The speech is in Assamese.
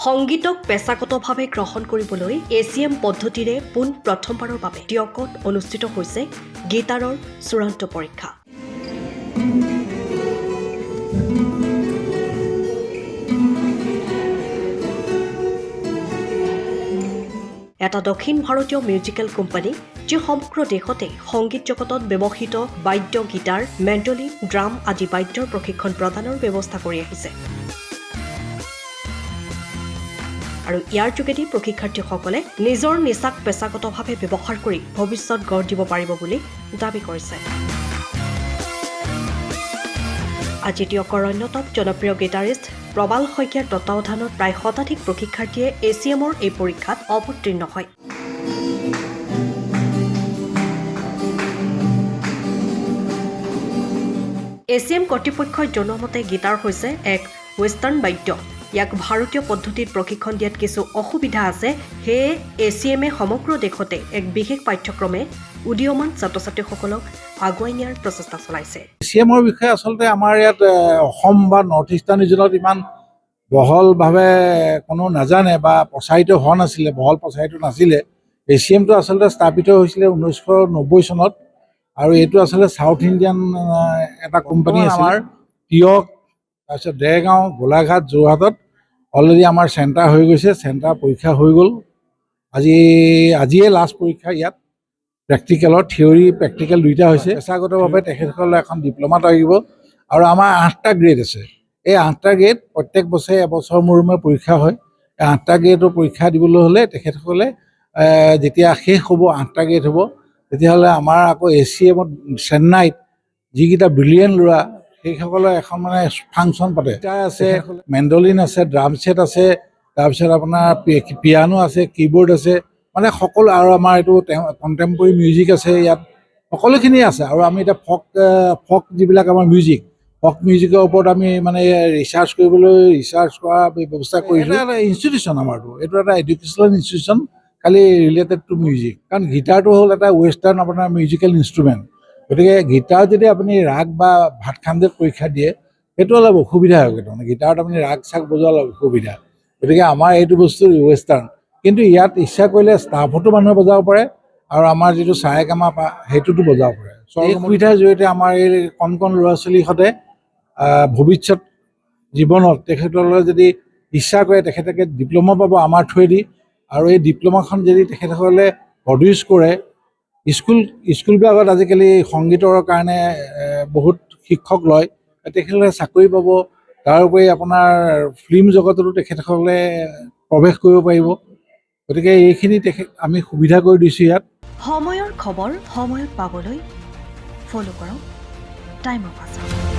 সংগীতক পেছাগতভাৱে গ্ৰহণ কৰিবলৈ ACM পদ্ধতিৰে প্ৰথমবাৰৰ বাবে টিয়কত অনুষ্ঠিত হৈছে গীটাৰৰ চূড়ান্ত পৰীক্ষা। এটা দক্ষিণ ভাৰতীয় মিউজিকেল কোম্পানী যি সমগ্ৰ দেশতে সংগীত জগতত ব্যৱহৃত বাদ্য গীটাৰ, মেণ্ডলিন, ড্ৰাম আদি বাদ্যৰ প্ৰশিক্ষণ প্ৰদানৰ ব্যৱস্থা কৰি আহিছে। আৰু ইয়াৰ যোগেদি প্ৰশিক্ষাৰ্থীসকলে নিজৰ নিচাক পেছাগতভাৱে ব্যৱহাৰ কৰি ভৱিষ্যত গঢ় দিব পাৰিব বুলি দাবী কৰিছে। আজি টিয়কৰ অন্যতম জনপ্ৰিয় গীটাৰিষ্ট প্ৰবাল শইকীয়াৰ তত্বাৱধানত প্ৰায় শতাধিক প্ৰশিক্ষাৰ্থীয়ে ACMৰ এই পৰীক্ষাত অৱতীৰ্ণ হয়। ACM কৰ্তৃপক্ষই জনোৱা মতে গীটাৰ হৈছে এক ৱেষ্টাৰ্ণ বাদ্য। ইয়াক ভাৰতীয় পদ্ধতিত প্ৰশিক্ষণ দিয়াত কিছু অসুবিধা আছে, সেয়ে ACMে সমগ্ৰ দেশতে এক বিশেষ পাঠ্যক্ৰমে উদীয়মান ছাত্ৰ-ছাত্ৰীসকলক আগুৱাই নিয়াৰ প্ৰচেষ্টা চলাইছে। ACMৰ বিষয়ে আচলতে আমাৰ ইয়াত অসম বা নৰ্থ ইষ্টাৰ্ণ ৰিজনত ইমান বহলভাৱে কোনো নাজানে বা প্ৰচাৰিত হোৱা নাছিলে, বহল প্ৰচাৰিত নাছিলে। ACMটো আচলতে স্থাপিত হৈছিলে 1990 চনত আৰু এইটো আচলতে চাউথ ইণ্ডিয়ান এটা কোম্পানী আমাৰ টিয়ক, তাৰপিছত দেৰগাঁও, গোলাঘাট, যোৰহাটত অলৰেডি আমাৰ চেণ্টাৰ হৈ গৈছে। চেণ্টাৰ পৰীক্ষা হৈ গ'ল। আজিয়ে লাষ্ট পৰীক্ষা ইয়াত প্ৰেক্টিকেলৰ, থিয়ৰী প্ৰেক্টিকেল দুইটা হৈছে। পেছাগতভাৱে তেখেতসকলে এখন ডিপ্ল'মা লাগিব আৰু আমাৰ 8টা গ্ৰেড আছে। এই 8টা গ্ৰেড প্ৰত্যেক বছৰে এবছৰ মূৰে পৰীক্ষা হয়। এই 8টা গ্ৰেডৰ পৰীক্ষা দিবলৈ হ'লে তেখেতসকলে যেতিয়া শেষ হ'ব, 8টা গ্ৰেড হ'ব, তেতিয়াহ'লে আমাৰ আকৌ ACMত চেন্নাইত যিকেইটা ব্ৰিলিয়েণ্ট ল'ৰা, সেইসকলৰ এখন মানে ফাংচন পাতে। গীটাৰ আছে, মেণ্ডলিন আছে, ড্ৰাম ছেট আছে, তাৰপিছত আপোনাৰ পিয়ানো আছে, কীবৰ্ড আছে, মানে সকলো, আৰু আমাৰ এইটো কণ্টেম্পৰেৰী মিউজিক আছে, ইয়াত সকলোখিনি আছে। আৰু আমি এতিয়া ফক যিবিলাক আমাৰ ফক মিউজিকৰ ওপৰত আমি মানে ৰিচাৰ্চ কৰা ব্যৱস্থা কৰিছোঁ। এটা ইনষ্টিটিউশ্যন আমাৰটো, এইটো এটা এডুকেশ্যনেল ইনষ্টিটিউশ্যন খালি ৰিলেটেড টু মিউজিক। কাৰণ গীটাৰটো হ'ল এটা ৱেষ্টাৰ্ণ আপোনাৰ মিউজিকেল ইনষ্ট্ৰুমেণ্ট। গতিকে গীটাৰ যদি আপুনি ৰাগ বা ভাতখাণ্ডেত পৰীক্ষা দিয়ে, সেইটো অলপ অসুবিধা হয়। তাৰমানে গীটাৰত আপুনি ৰাগ চাগ বজোৱা অলপ অসুবিধা। গতিকে আমাৰ এইটো বস্তু ৱেষ্টাৰ্ণ, কিন্তু ইয়াত ইচ্ছা কৰিলে ষ্টাফতো মানুহে বজাব পাৰে আৰু আমাৰ যিটো চাৰেগামা সেইটোতো বজাব পাৰে। এই সুবিধাৰ জৰিয়তে আমাৰ এই কণ ল'ৰা ছোৱালীহঁতে ভৱিষ্যত জীৱনত তেখেতসকলে যদি ইচ্ছা কৰে তেখেতলোকে ডিপ্ল'মা পাব আমাৰ থ্ৰুৱেদি। আৰু এই ডিপ্ল'মাখন যদি তেখেতসকলে প্ৰডিউচ কৰে, স্কুলবিলাকত আজিকালি সংগীতৰ কাৰণে বহুত শিক্ষক লয়, তেখেতসকলে চাকৰি পাব। তাৰোপৰি আপোনাৰ ফিল্ম জগততো তেখেতসকলে প্ৰৱেশ কৰিব পাৰিব। গতিকে এইখিনি আমি সুবিধা কৰি দিছোঁ ইয়াত। সময়ৰ খবৰ সময়ত পাবলৈ ফ'ল' কৰক টাইম অফ আছাম।